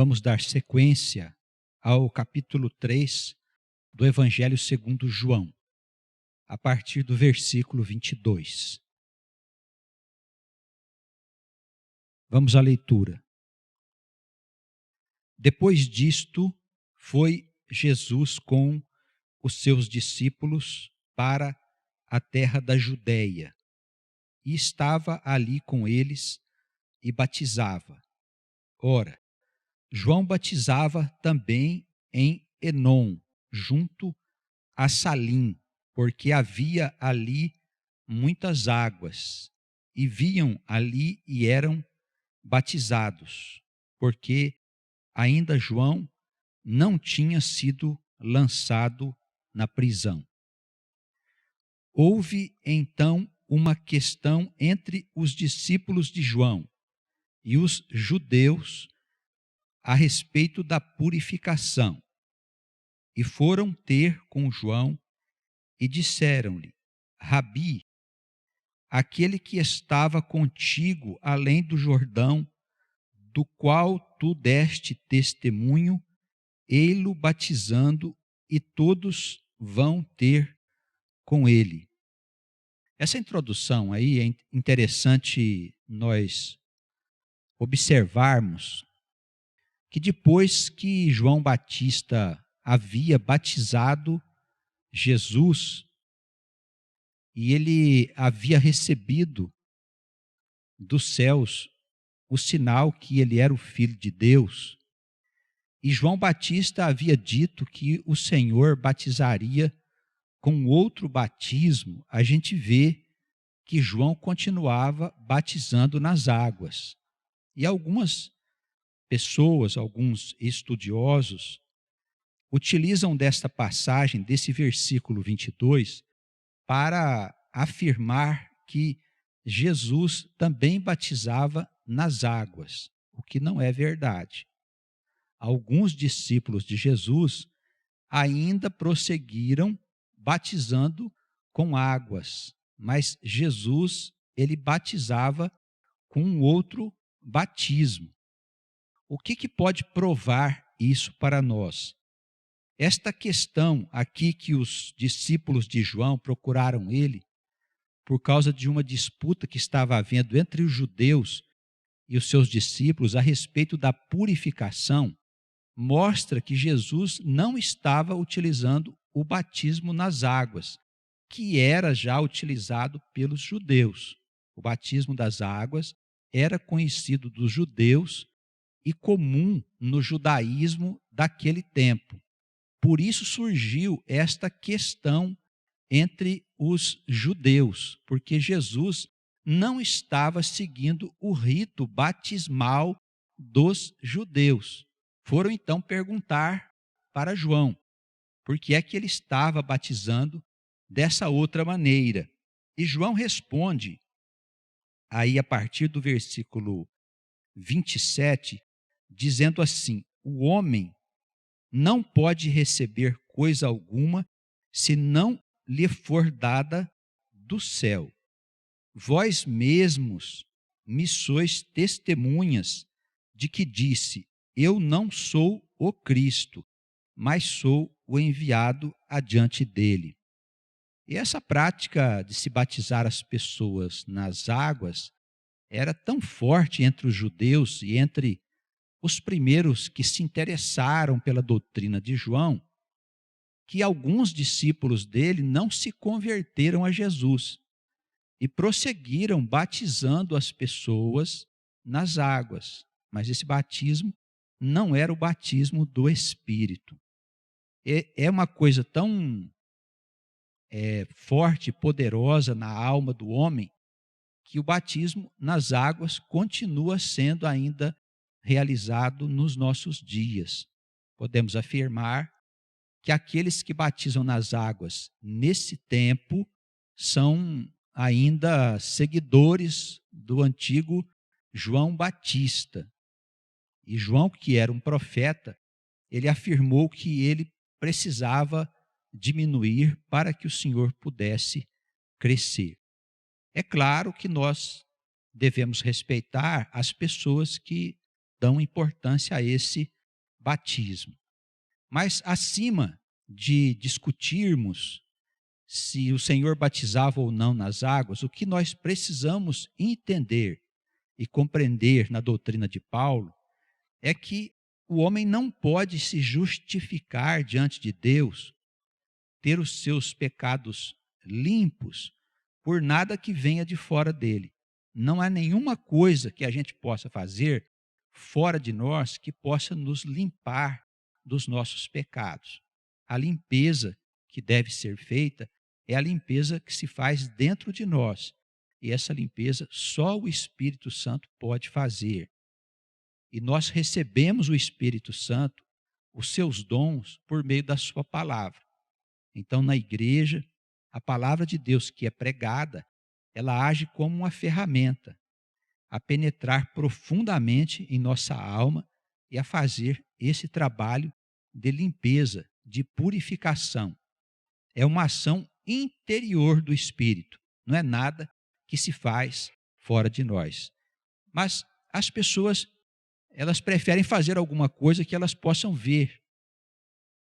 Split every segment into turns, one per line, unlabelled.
Vamos dar sequência ao capítulo 3 do Evangelho segundo João, a partir do versículo 22. Vamos à leitura. Depois disto, foi Jesus com os seus discípulos para a terra da Judéia, e estava ali com eles e batizava. Ora, João batizava também em Enom, junto a Salim, porque havia ali muitas águas, e viam ali e eram batizados, porque ainda João não tinha sido lançado na prisão. Houve então uma questão entre os discípulos de João e os judeus a respeito da purificação. E foram ter com João e disseram-lhe: Rabi, aquele que estava contigo além do Jordão, do qual tu deste testemunho, ei-lo batizando, e todos vão ter com ele. Essa introdução aí é interessante nós observarmos que depois que João Batista havia batizado Jesus e ele havia recebido dos céus o sinal que ele era o Filho de Deus, e João Batista havia dito que o Senhor batizaria com outro batismo, a gente vê que João continuava batizando nas águas. E algumas pessoas, alguns estudiosos, utilizam desta passagem, desse versículo 22, para afirmar que Jesus também batizava nas águas, o que não é verdade. Alguns discípulos de Jesus ainda prosseguiram batizando com águas, mas Jesus, ele batizava com um outro batismo. O que pode provar isso para nós? Esta questão aqui que os discípulos de João procuraram ele, por causa de uma disputa que estava havendo entre os judeus e os seus discípulos a respeito da purificação, mostra que Jesus não estava utilizando o batismo nas águas, que era já utilizado pelos judeus. O batismo das águas era conhecido dos judeus e comum no judaísmo daquele tempo. Por isso surgiu esta questão entre os judeus, porque Jesus não estava seguindo o rito batismal dos judeus. Foram então perguntar para João por que é que ele estava batizando dessa outra maneira. E João responde, aí a partir do versículo 27, dizendo assim: o homem não pode receber coisa alguma se não lhe for dada do céu. Vós mesmos me sois testemunhas de que disse: eu não sou o Cristo, mas sou o enviado adiante dele. E essa prática de se batizar as pessoas nas águas era tão forte entre os judeus e entre os primeiros que se interessaram pela doutrina de João, que alguns discípulos dele não se converteram a Jesus e prosseguiram batizando as pessoas nas águas. Mas esse batismo não era o batismo do Espírito. É uma coisa tão forte e poderosa na alma do homem, que o batismo nas águas continua sendo ainda realizado nos nossos dias. Podemos afirmar que aqueles que batizam nas águas nesse tempo são ainda seguidores do antigo João Batista. E João, que era um profeta, ele afirmou que ele precisava diminuir para que o Senhor pudesse crescer. É claro que nós devemos respeitar as pessoas que dão importância a esse batismo. Mas acima de discutirmos se o Senhor batizava ou não nas águas, o que nós precisamos entender e compreender na doutrina de Paulo é que o homem não pode se justificar diante de Deus, ter os seus pecados limpos por nada que venha de fora dele. Não há nenhuma coisa que a gente possa fazer fora de nós que possa nos limpar dos nossos pecados. A limpeza que deve ser feita é a limpeza que se faz dentro de nós. E essa limpeza só o Espírito Santo pode fazer. E nós recebemos o Espírito Santo, os seus dons, por meio da sua palavra. Então, na igreja, a palavra de Deus que é pregada, ela age como uma ferramenta a penetrar profundamente em nossa alma e a fazer esse trabalho de limpeza, de purificação. É uma ação interior do Espírito, não é nada que se faz fora de nós. Mas as pessoas, elas preferem fazer alguma coisa que elas possam ver.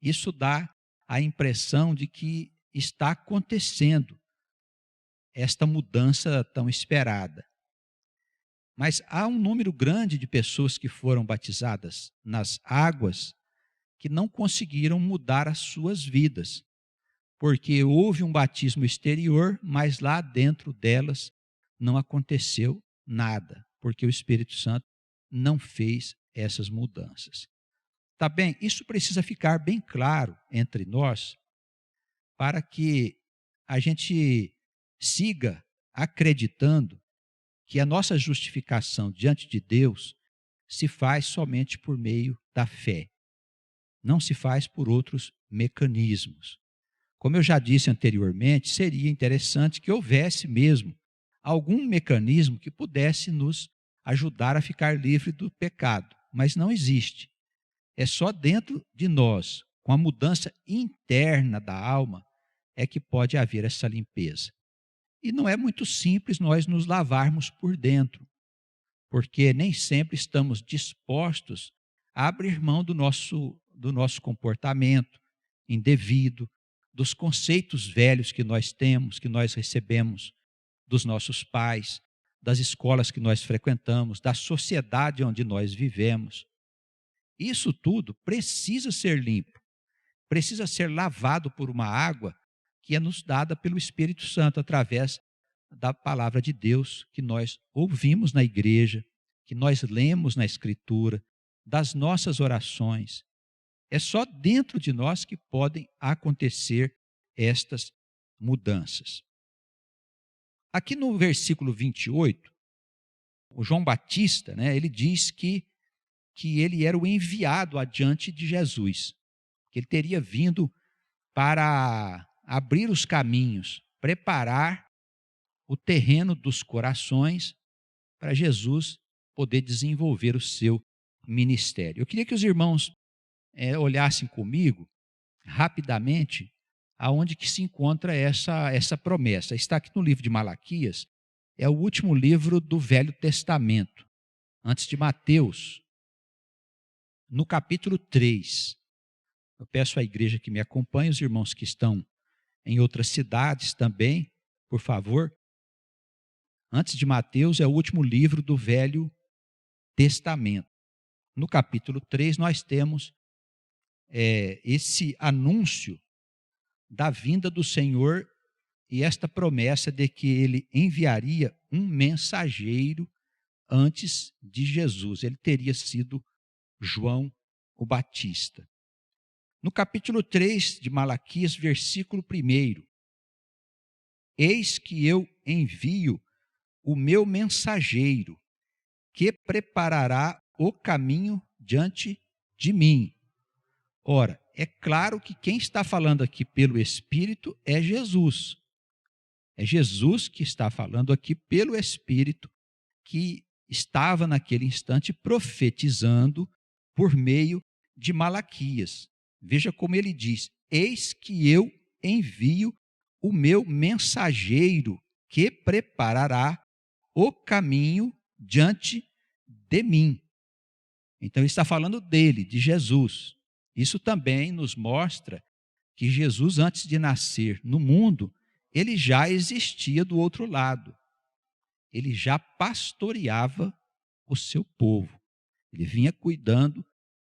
Isso dá a impressão de que está acontecendo esta mudança tão esperada. Mas há um número grande de pessoas que foram batizadas nas águas que não conseguiram mudar as suas vidas, porque houve um batismo exterior, mas lá dentro delas não aconteceu nada, porque o Espírito Santo não fez essas mudanças. Tá bem? Isso precisa ficar bem claro entre nós, para que a gente siga acreditando que a nossa justificação diante de Deus se faz somente por meio da fé. Não se faz por outros mecanismos. Como eu já disse anteriormente, seria interessante que houvesse mesmo algum mecanismo que pudesse nos ajudar a ficar livre do pecado, mas não existe. É só dentro de nós, com a mudança interna da alma, é que pode haver essa limpeza. E não é muito simples nós nos lavarmos por dentro, porque nem sempre estamos dispostos a abrir mão do nosso comportamento indevido, dos conceitos velhos que nós temos, que nós recebemos dos nossos pais, das escolas que nós frequentamos, da sociedade onde nós vivemos. Isso tudo precisa ser limpo, precisa ser lavado por uma água que é nos dada pelo Espírito Santo, através da palavra de Deus que nós ouvimos na igreja, que nós lemos na Escritura, das nossas orações. É só dentro de nós que podem acontecer estas mudanças. Aqui no versículo 28, o João Batista, ele diz que ele era o enviado adiante de Jesus, que ele teria vindo para abrir os caminhos, preparar o terreno dos corações para Jesus poder desenvolver o seu ministério. Eu queria que os irmãos olhassem comigo rapidamente aonde que se encontra essa promessa. Está aqui no livro de Malaquias, é o último livro do Velho Testamento, antes de Mateus, no capítulo 3. Eu peço à igreja que me acompanhe, os irmãos que estão em outras cidades também, por favor. Antes de Mateus, é o último livro do Velho Testamento. No capítulo 3, nós temos esse anúncio da vinda do Senhor e esta promessa de que ele enviaria um mensageiro antes de Jesus. Ele teria sido João o Batista. No capítulo 3 de Malaquias, versículo 1, eis que eu envio o meu mensageiro, que preparará o caminho diante de mim. Ora, é claro que quem está falando aqui pelo Espírito é Jesus. É Jesus que está falando aqui pelo Espírito, que estava naquele instante profetizando por meio de Malaquias. Veja como ele diz: eis que eu envio o meu mensageiro, que preparará o caminho diante de mim. Então, ele está falando dele, de Jesus. Isso também nos mostra que Jesus, antes de nascer no mundo, ele já existia do outro lado. Ele já pastoreava o seu povo. Ele vinha cuidando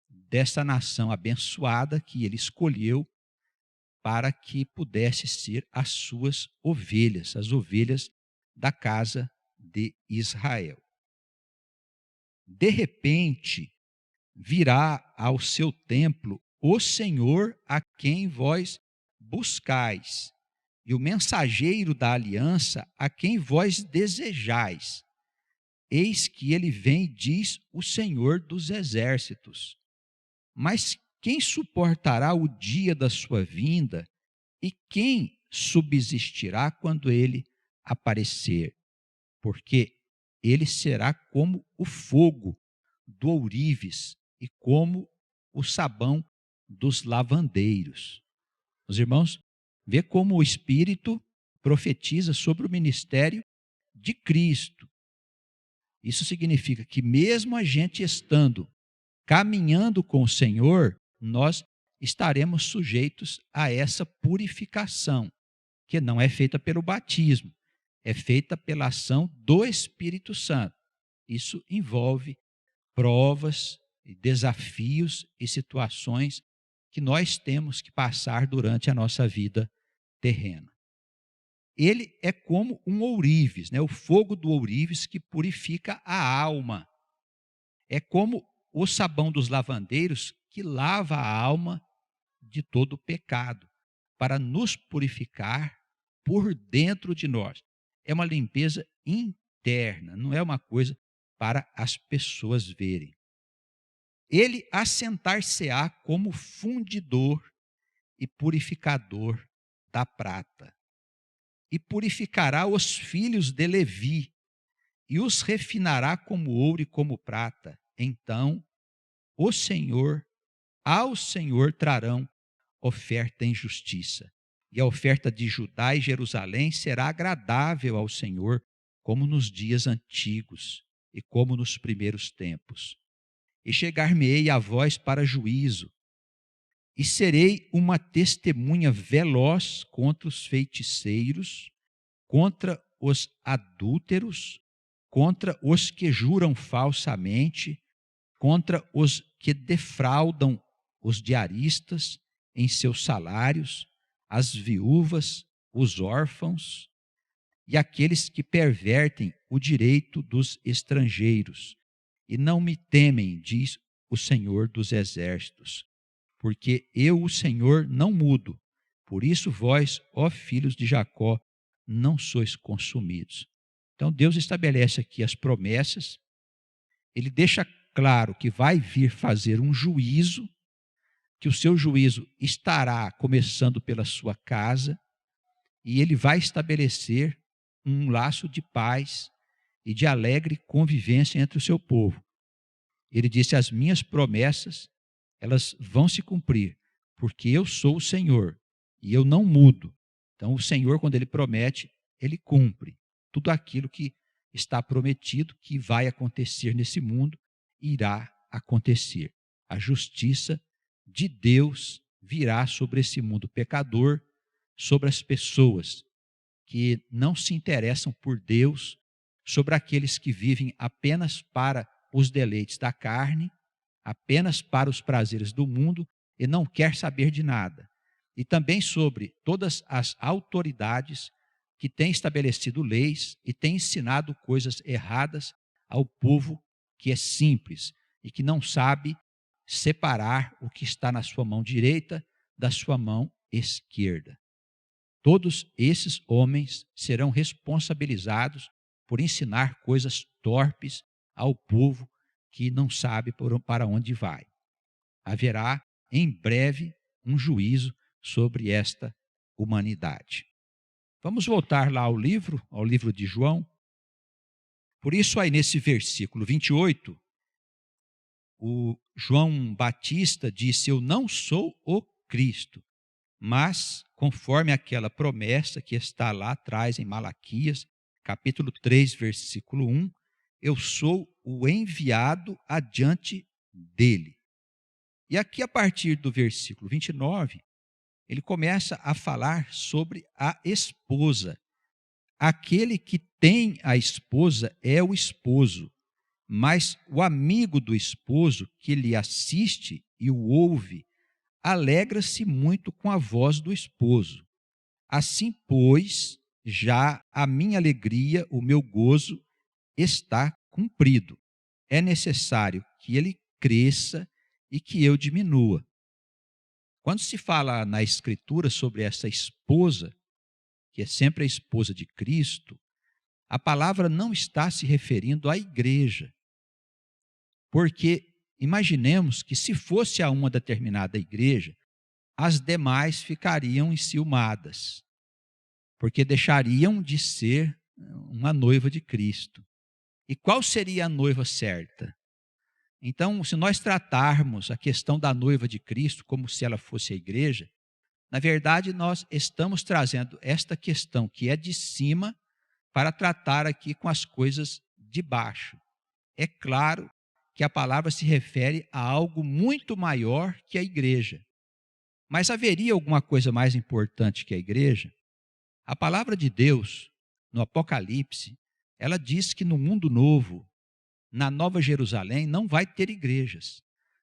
dessa nação abençoada que ele escolheu para que pudesse ser as suas ovelhas, as ovelhas da casa de Israel. De repente, virá ao seu templo o Senhor a quem vós buscais, e o mensageiro da aliança a quem vós desejais. Eis que ele vem, diz o Senhor dos exércitos. Mas quem suportará o dia da sua vinda, e quem subsistirá quando ele aparecer? Porque ele será como o fogo do ourives e como o sabão dos lavandeiros. Os irmãos, vê como o Espírito profetiza sobre o ministério de Cristo. Isso significa que mesmo a gente estando caminhando com o Senhor, nós estaremos sujeitos a essa purificação, que não é feita pelo batismo, é feita pela ação do Espírito Santo. Isso envolve provas, desafios e situações que nós temos que passar durante a nossa vida terrena. Ele é como um ourives, o fogo do ourives que purifica a alma. É como o sabão dos lavandeiros que lava a alma de todo o pecado, para nos purificar por dentro de nós. É uma limpeza interna, não é uma coisa para as pessoas verem. Ele assentar-se-á como fundidor e purificador da prata, e purificará os filhos de Levi, e os refinará como ouro e como prata. Então, ao Senhor trarão oferta em justiça, e a oferta de Judá e Jerusalém será agradável ao Senhor, como nos dias antigos e como nos primeiros tempos. E chegar-me-ei a vós para juízo, e serei uma testemunha veloz contra os feiticeiros, contra os adúlteros, contra os que juram falsamente, contra os que defraudam os diaristas em seus salários, as viúvas, os órfãos e aqueles que pervertem o direito dos estrangeiros. E não me temem, diz o Senhor dos exércitos, porque eu, o Senhor, não mudo. Por isso vós, ó filhos de Jacó, não sois consumidos. Então Deus estabelece aqui as promessas, ele deixa claro que vai vir fazer um juízo, que o seu juízo estará começando pela sua casa, e ele vai estabelecer um laço de paz e de alegre convivência entre o seu povo. Ele disse: as minhas promessas, elas vão se cumprir, porque eu sou o Senhor, e eu não mudo. Então o Senhor, quando ele promete, ele cumpre. Tudo aquilo que está prometido, que vai acontecer nesse mundo, irá acontecer. A justiça de Deus virá sobre esse mundo pecador, sobre as pessoas que não se interessam por Deus, sobre aqueles que vivem apenas para os deleites da carne, apenas para os prazeres do mundo e não quer saber de nada. E também sobre todas as autoridades que têm estabelecido leis e têm ensinado coisas erradas ao povo que é simples e que não sabe separar o que está na sua mão direita da sua mão esquerda. Todos esses homens serão responsabilizados por ensinar coisas torpes ao povo que não sabe para onde vai. Haverá em breve um juízo sobre esta humanidade. Vamos voltar lá ao livro de João. Por isso aí nesse versículo 28, o João Batista disse: eu não sou o Cristo, mas conforme aquela promessa que está lá atrás em Malaquias, capítulo 3, versículo 1, eu sou o enviado adiante dele. E aqui, a partir do versículo 29, ele começa a falar sobre a esposa. Aquele que tem a esposa é o esposo, mas o amigo do esposo que lhe assiste e o ouve, alegra-se muito com a voz do esposo. Assim, pois, já a minha alegria, o meu gozo está cumprido. É necessário que ele cresça e que eu diminua. Quando se fala na Escritura sobre essa esposa, que é sempre a esposa de Cristo, a palavra não está se referindo à igreja. Porque imaginemos que, se fosse a uma determinada igreja, as demais ficariam enciumadas, porque deixariam de ser uma noiva de Cristo. E qual seria a noiva certa? Então, se nós tratarmos a questão da noiva de Cristo como se ela fosse a igreja, na verdade, nós estamos trazendo esta questão que é de cima para tratar aqui com as coisas de baixo. É claro que a palavra se refere a algo muito maior que a igreja. Mas haveria alguma coisa mais importante que a igreja? A palavra de Deus, no Apocalipse, ela diz que no mundo novo, na Nova Jerusalém, não vai ter igrejas,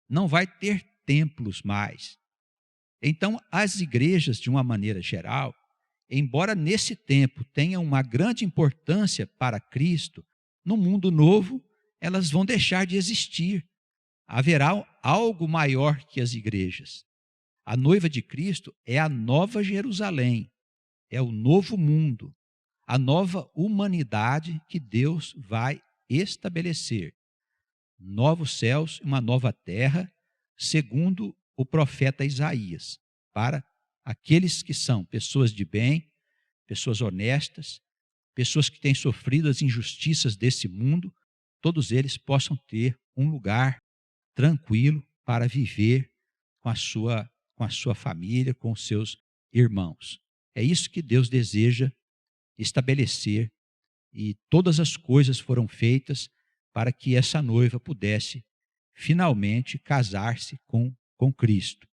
não vai ter templos mais. Então, as igrejas, de uma maneira geral, embora nesse tempo tenham uma grande importância para Cristo, no mundo novo, elas vão deixar de existir. Haverá algo maior que as igrejas. A noiva de Cristo é a Nova Jerusalém, é o novo mundo, a nova humanidade que Deus vai estabelecer. Novos céus e uma nova terra, segundo o profeta Isaías, para aqueles que são pessoas de bem, pessoas honestas, pessoas que têm sofrido as injustiças desse mundo, todos eles possam ter um lugar tranquilo para viver com a sua família, com os seus irmãos. É isso que Deus deseja estabelecer, e todas as coisas foram feitas para que essa noiva pudesse finalmente casar-se com Cristo.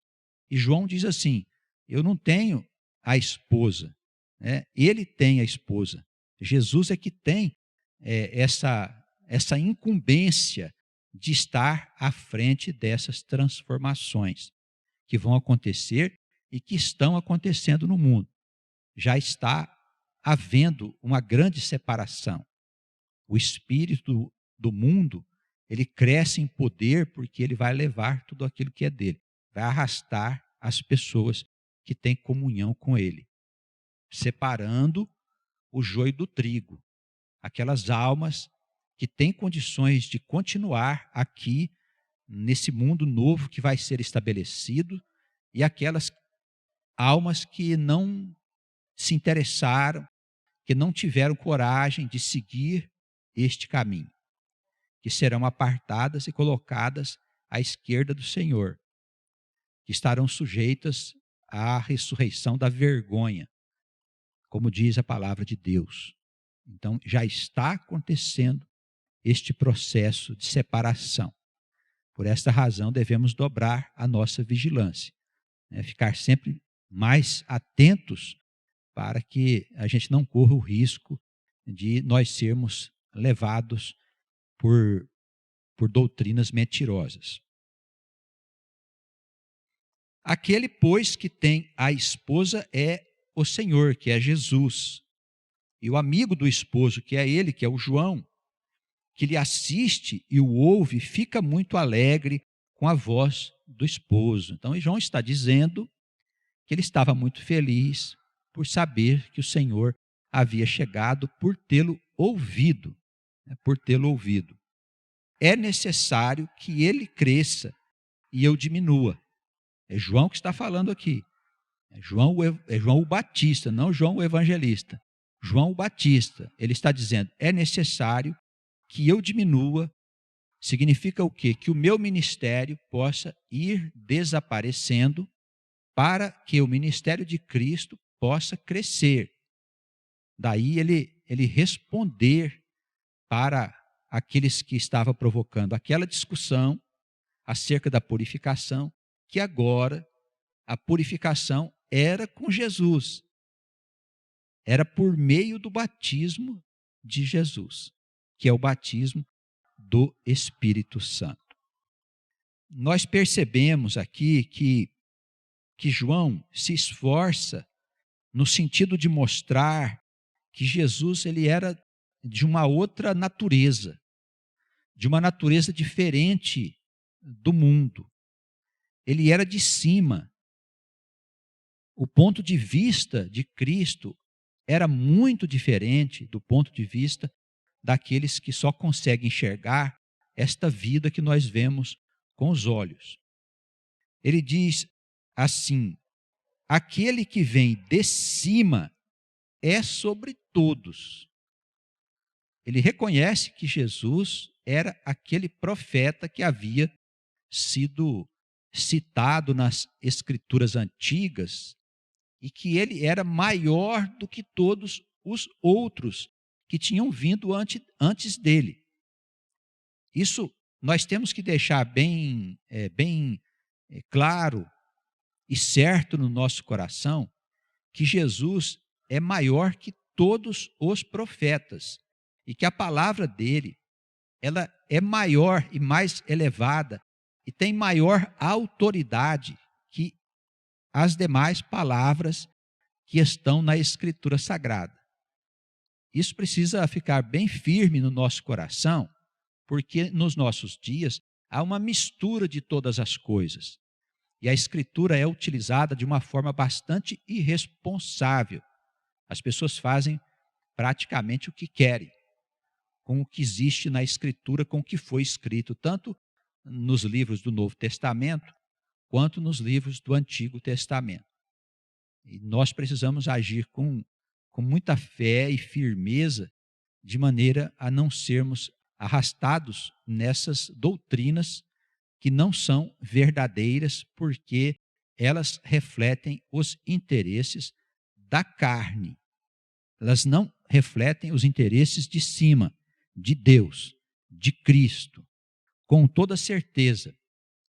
E João diz assim: eu não tenho a esposa, né? Ele tem a esposa. Jesus é que tem essa incumbência de estar à frente dessas transformações que vão acontecer e que estão acontecendo no mundo. Já está havendo uma grande separação. O espírito do mundo, ele cresce em poder porque ele vai levar tudo aquilo que é dele, vai arrastar as pessoas que têm comunhão com ele, separando o joio do trigo, aquelas almas que têm condições de continuar aqui nesse mundo novo que vai ser estabelecido, e aquelas almas que não se interessaram, que não tiveram coragem de seguir este caminho, que serão apartadas e colocadas à esquerda do Senhor, que estarão sujeitas à ressurreição da vergonha, como diz a palavra de Deus. Então, já está acontecendo este processo de separação. Por esta razão, devemos dobrar a nossa vigilância, né? Ficar sempre mais atentos para que a gente não corra o risco de nós sermos levados por doutrinas mentirosas. Aquele, pois, que tem a esposa é o Senhor, que é Jesus. E o amigo do esposo, que é ele, que é o João, que lhe assiste e o ouve, fica muito alegre com a voz do esposo. Então, João está dizendo que ele estava muito feliz por saber que o Senhor havia chegado, por tê-lo ouvido, né, por tê-lo ouvido. É necessário que ele cresça e eu diminua. É João que está falando aqui. É João o Batista, não João o Evangelista. João o Batista, ele está dizendo, é necessário que eu diminua. Significa o quê? Que o meu ministério possa ir desaparecendo para que o ministério de Cristo possa crescer. Daí ele responder para aqueles que estavam provocando aquela discussão, acerca da purificação, que agora a purificação era com Jesus. Era por meio do batismo de Jesus, que é o batismo do Espírito Santo. Nós percebemos aqui que João se esforça no sentido de mostrar que Jesus ele era de uma outra natureza, de uma natureza diferente do mundo. Ele era de cima. O ponto de vista de Cristo era muito diferente do ponto de vista daqueles que só conseguem enxergar esta vida que nós vemos com os olhos. Ele diz assim: aquele que vem de cima é sobre todos. Ele reconhece que Jesus era aquele profeta que havia sido citado nas escrituras antigas e que ele era maior do que todos os outros que tinham vindo antes dele. Isso nós temos que deixar bem claro e certo no nosso coração que Jesus é maior que todos os profetas e que a palavra dele ela é maior e mais elevada e tem maior autoridade que as demais palavras que estão na Escritura Sagrada. Isso precisa ficar bem firme no nosso coração, porque nos nossos dias há uma mistura de todas as coisas. E a Escritura é utilizada de uma forma bastante irresponsável. As pessoas fazem praticamente o que querem, com o que existe na Escritura, com o que foi escrito, tanto nos livros do Novo Testamento, quanto nos livros do Antigo Testamento. E nós precisamos agir com muita fé e firmeza, de maneira a não sermos arrastados nessas doutrinas que não são verdadeiras, porque elas refletem os interesses da carne. Elas não refletem os interesses de cima, de Deus, de Cristo. Com toda certeza,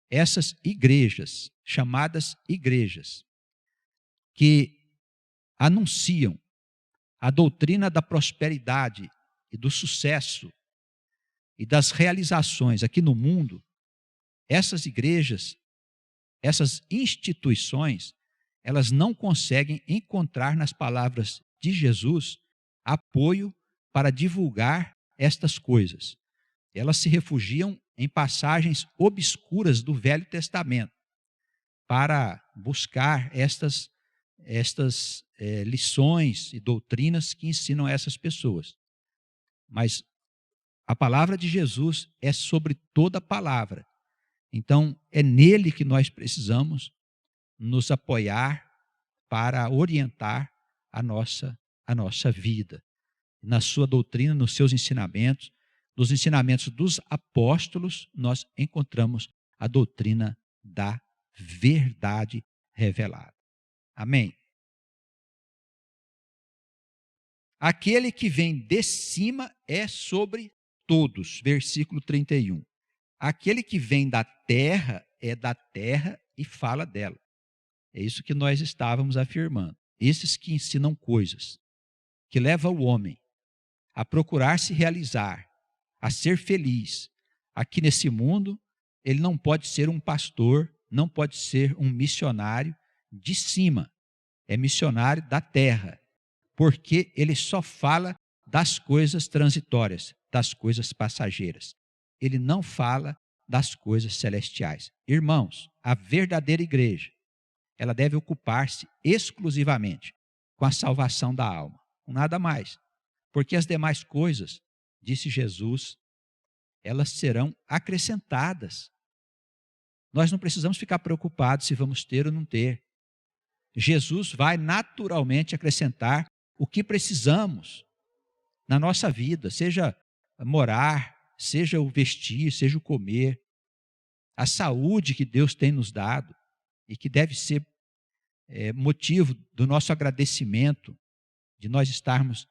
essas igrejas, chamadas igrejas, que anunciam a doutrina da prosperidade e do sucesso e das realizações aqui no mundo, essas igrejas, essas instituições, elas não conseguem encontrar nas palavras de Jesus apoio para divulgar estas coisas. Elas se refugiam em passagens obscuras do Velho Testamento para buscar estas lições e doutrinas que ensinam a essas pessoas. Mas a palavra de Jesus é sobre toda a palavra. Então, é nele que nós precisamos nos apoiar para orientar a nossa vida. Na sua doutrina, nos seus ensinamentos, nos ensinamentos dos apóstolos, nós encontramos a doutrina da verdade revelada. Amém? Aquele que vem de cima é sobre todos. Versículo 31. Aquele que vem da terra é da terra e fala dela. É isso que nós estávamos afirmando. Esses que ensinam coisas, que levam o homem a procurar se realizar, a ser feliz. Aqui nesse mundo, ele não pode ser um pastor, não pode ser um missionário de cima. É missionário da terra, porque ele só fala das coisas transitórias, das coisas passageiras. Ele não fala das coisas celestiais. Irmãos, a verdadeira igreja, ela deve ocupar-se exclusivamente com a salvação da alma, com nada mais. Porque as demais coisas, disse Jesus, elas serão acrescentadas. Nós não precisamos ficar preocupados se vamos ter ou não ter. Jesus vai naturalmente acrescentar o que precisamos na nossa vida, seja morar, seja o vestir, seja o comer, a saúde que Deus tem nos dado e que deve ser motivo do nosso agradecimento, de nós estarmos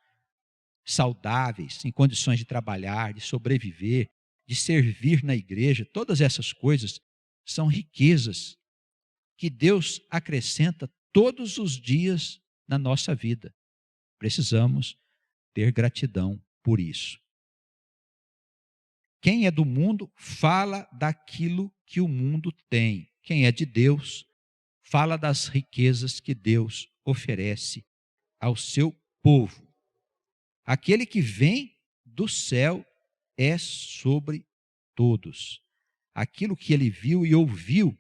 saudáveis, em condições de trabalhar, de sobreviver, de servir na igreja, todas essas coisas são riquezas que Deus acrescenta todos os dias na nossa vida. Precisamos ter gratidão por isso. Quem é do mundo fala daquilo que o mundo tem. Quem é de Deus fala das riquezas que Deus oferece ao seu povo. Aquele que vem do céu é sobre todos. Aquilo que ele viu e ouviu,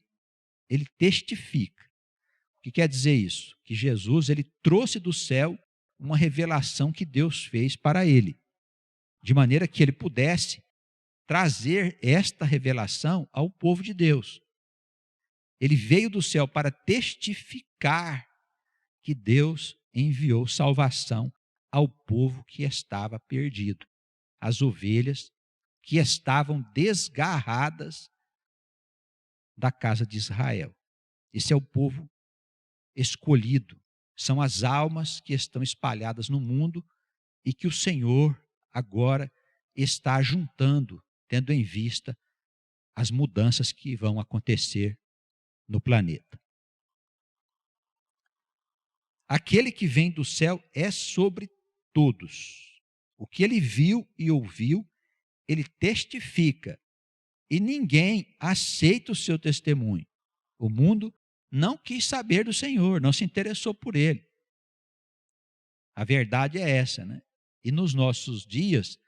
ele testifica. O que quer dizer isso? Que Jesus, ele trouxe do céu uma revelação que Deus fez para ele, de maneira que ele pudesse trazer esta revelação ao povo de Deus. Ele veio do céu para testificar que Deus enviou salvação ao povo que estava perdido, as ovelhas que estavam desgarradas da casa de Israel. Esse é o povo escolhido, são as almas que estão espalhadas no mundo e que o Senhor agora está juntando, tendo em vista as mudanças que vão acontecer no planeta. Aquele que vem do céu é sobre todos. O que ele viu e ouviu, ele testifica. E ninguém aceita o seu testemunho. O mundo não quis saber do Senhor, não se interessou por ele. A verdade é essa, né? E nos nossos dias,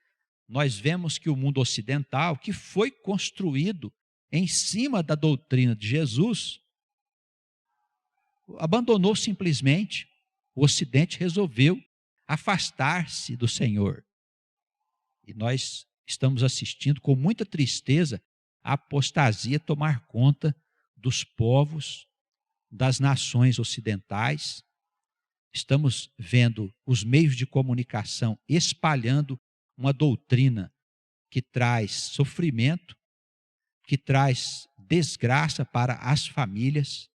nós vemos que o mundo ocidental, que foi construído em cima da doutrina de Jesus, abandonou simplesmente. O Ocidente resolveu afastar-se do Senhor. E nós estamos assistindo com muita tristeza a apostasia tomar conta dos povos, das nações ocidentais. Estamos vendo os meios de comunicação espalhando uma doutrina que traz sofrimento, que traz desgraça para as famílias.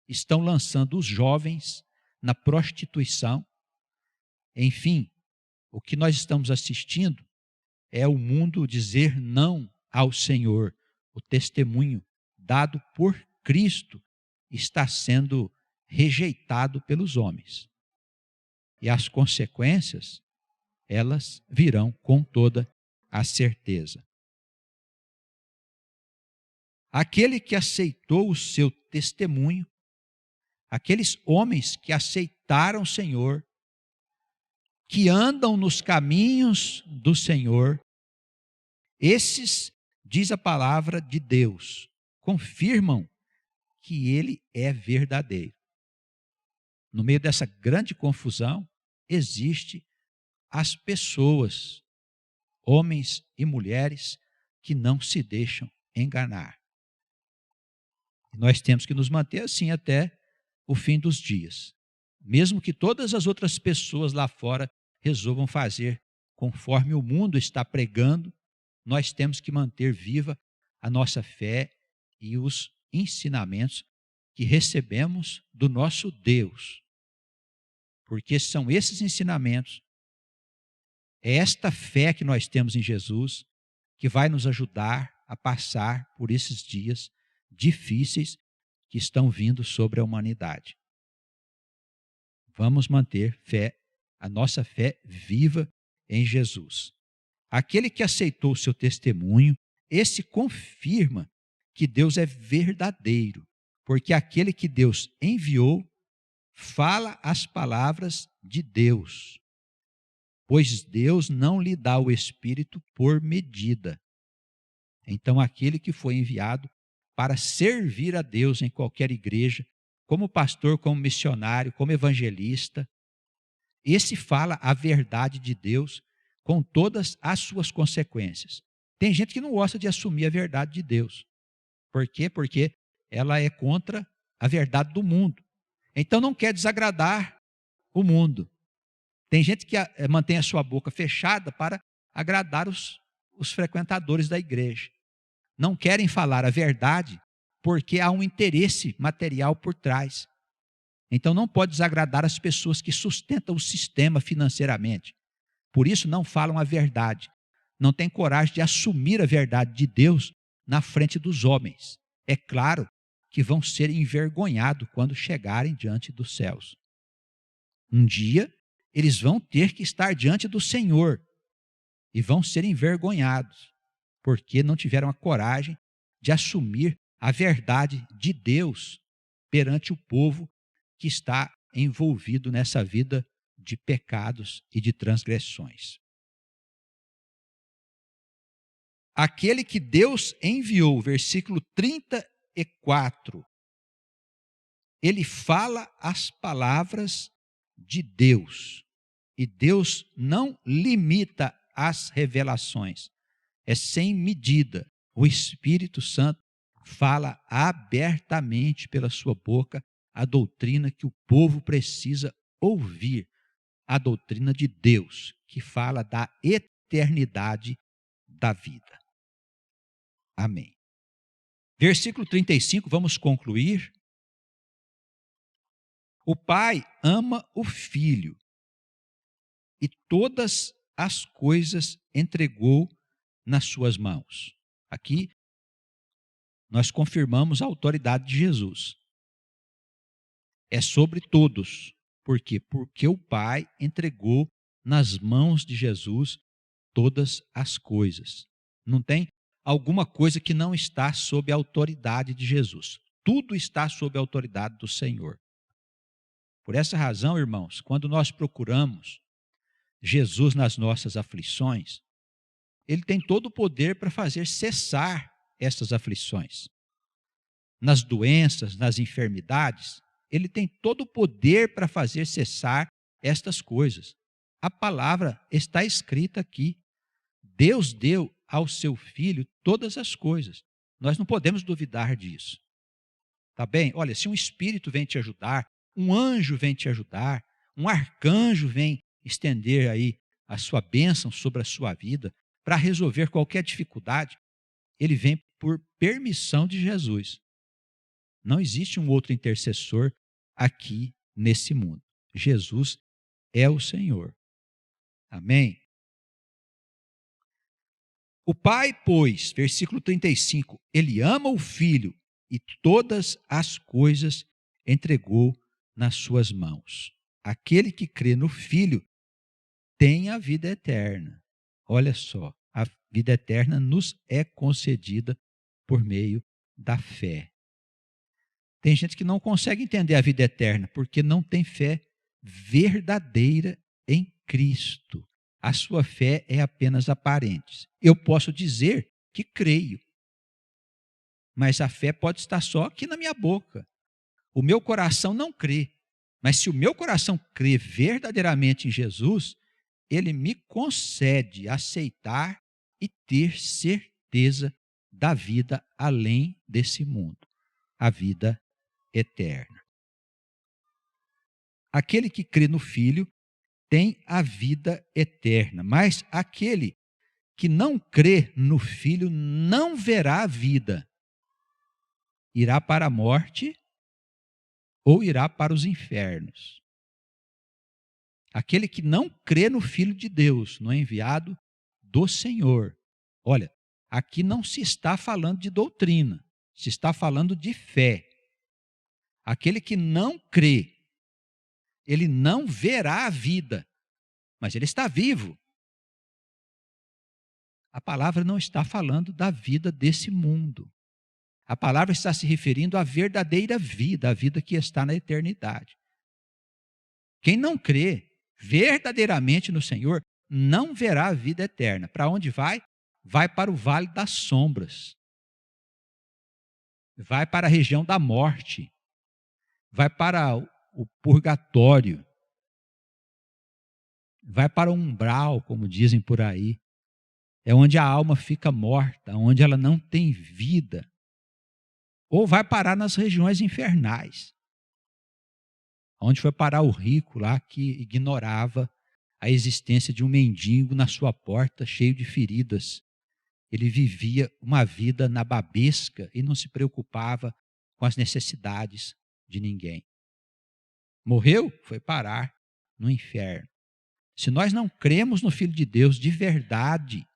Estão lançando os jovens na prostituição. Enfim, o que nós estamos assistindo é o mundo dizer não ao Senhor. O testemunho dado por Cristo está sendo rejeitado pelos homens. E as consequências, elas virão com toda a certeza. Aquele que aceitou o seu testemunho, aqueles homens que aceitaram o Senhor, que andam nos caminhos do Senhor, esses, diz a palavra de Deus, confirmam que Ele é verdadeiro. No meio dessa grande confusão, existe as pessoas, homens e mulheres, que não se deixam enganar. Nós temos que nos manter assim até o fim dos dias. Mesmo que todas as outras pessoas lá fora resolvam fazer conforme o mundo está pregando, nós temos que manter viva a nossa fé e os ensinamentos que recebemos do nosso Deus. Porque são esses ensinamentos, é esta fé que nós temos em Jesus, que vai nos ajudar a passar por esses dias difíceis que estão vindo sobre a humanidade. Vamos manter fé, a nossa fé viva em Jesus. Aquele que aceitou o seu testemunho, esse confirma que Deus é verdadeiro, porque aquele que Deus enviou fala as palavras de Deus, pois Deus não lhe dá o Espírito por medida. Então, aquele que foi enviado para servir a Deus em qualquer igreja, como pastor, como missionário, como evangelista, esse fala a verdade de Deus com todas as suas consequências. Tem gente que não gosta de assumir a verdade de Deus. Por quê? Porque ela é contra a verdade do mundo. Então não quer desagradar o mundo. Tem gente que mantém a sua boca fechada para agradar os frequentadores da igreja. Não querem falar a verdade porque há um interesse material por trás. Então não pode desagradar as pessoas que sustentam o sistema financeiramente. Por isso não falam a verdade. não têm coragem de assumir a verdade de Deus na frente dos homens. É claro que vão ser envergonhados quando chegarem diante dos céus. Um dia, eles vão ter que estar diante do Senhor e vão ser envergonhados, porque não tiveram a coragem de assumir a verdade de Deus perante o povo que está envolvido nessa vida de pecados e de transgressões. Aquele que Deus enviou, versículo 34, ele fala as palavras de Deus. E Deus não limita as revelações, é sem medida. O Espírito Santo fala abertamente pela sua boca a doutrina que o povo precisa ouvir, a doutrina de Deus, que fala da eternidade da vida. Amém. Versículo 35, vamos concluir. O Pai ama o Filho e todas as coisas entregou nas suas mãos. Aqui nós confirmamos a autoridade de Jesus. É sobre todos. Por quê? Porque o Pai entregou nas mãos de Jesus todas as coisas. Não tem alguma coisa que não está sob a autoridade de Jesus. Tudo está sob a autoridade do Senhor. Por essa razão, irmãos, quando nós procuramos Jesus nas nossas aflições, Ele tem todo o poder para fazer cessar essas aflições. Nas doenças, nas enfermidades, Ele tem todo o poder para fazer cessar estas coisas. A palavra está escrita aqui. Deus deu ao seu Filho todas as coisas. Nós não podemos duvidar disso. Tá bem? Olha, se um espírito vem te ajudar, um anjo vem te ajudar, um arcanjo vem estender aí a sua bênção sobre a sua vida para resolver qualquer dificuldade, ele vem por permissão de Jesus. Não existe um outro intercessor aqui nesse mundo. Jesus é o Senhor. Amém? O Pai, pois, versículo 35, ele ama o Filho e todas as coisas entregou nas suas mãos. Aquele que crê no Filho tem a vida eterna. Olha só, a vida eterna nos é concedida por meio da fé. Tem gente que não consegue entender a vida eterna porque não tem fé verdadeira em Cristo. A sua fé é apenas aparente. Eu posso dizer que creio, mas a fé pode estar só aqui na minha boca. O meu coração não crê, mas se o meu coração crê verdadeiramente em Jesus, Ele me concede aceitar e ter certeza da vida além desse mundo, a vida eterna. Aquele que crê no Filho tem a vida eterna, mas aquele que não crê no Filho não verá a vida. Irá para a morte ou irá para os infernos. Aquele que não crê no Filho de Deus, no enviado do Senhor. Olha, aqui não se está falando de doutrina, se está falando de fé. Aquele que não crê, ele não verá a vida, mas ele está vivo. A palavra não está falando da vida desse mundo. A palavra está se referindo à verdadeira vida, a vida que está na eternidade. Quem não crê verdadeiramente no Senhor não verá a vida eterna. Para onde vai? Vai para o vale das sombras. Vai para a região da morte. Vai para o purgatório. Vai para o umbral, como dizem por aí. É onde a alma fica morta, onde ela não tem vida. Ou vai parar nas regiões infernais, onde foi parar o rico lá que ignorava a existência de um mendigo na sua porta, cheio de feridas. Ele vivia uma vida nababesca e não se preocupava com as necessidades de ninguém. Morreu, foi parar no inferno. Se nós não cremos no Filho de Deus de verdade,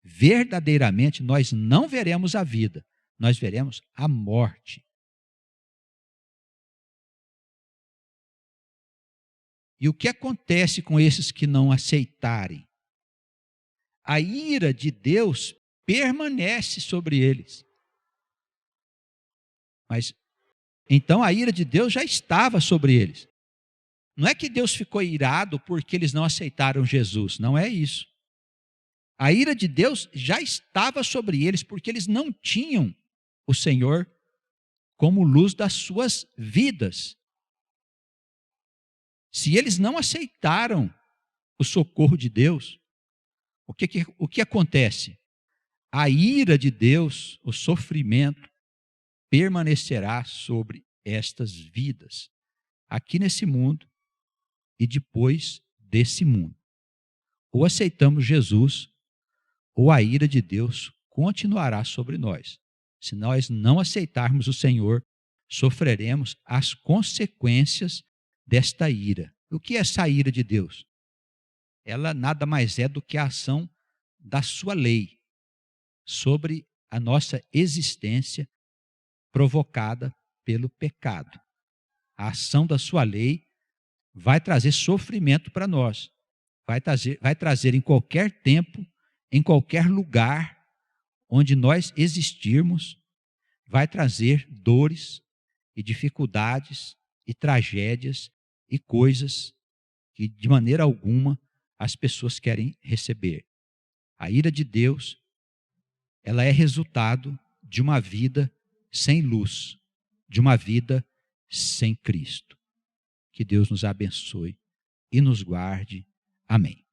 verdadeiramente nós não veremos a vida, nós veremos a morte. E o que acontece com esses que não aceitarem? A ira de Deus permanece sobre eles. Mas então a ira de Deus já estava sobre eles. Não é que Deus ficou irado porque eles não aceitaram Jesus, não é isso. A ira de Deus já estava sobre eles porque eles não tinham o Senhor como luz das suas vidas. Se eles não aceitaram o socorro de Deus, o que acontece? A ira de Deus, o sofrimento, permanecerá sobre estas vidas, aqui nesse mundo e depois desse mundo. Ou aceitamos Jesus, ou a ira de Deus continuará sobre nós. Se nós não aceitarmos o Senhor, sofreremos as consequências desta ira. O que é essa ira de Deus? Ela nada mais é do que a ação da sua lei sobre a nossa existência provocada pelo pecado. A ação da sua lei vai trazer sofrimento para nós. Vai trazer em qualquer tempo, em qualquer lugar onde nós existirmos, vai trazer dores e dificuldades e tragédias e coisas que de maneira alguma as pessoas querem receber. A ira de Deus, ela é resultado de uma vida sem luz, de uma vida sem Cristo. Que Deus nos abençoe e nos guarde. Amém.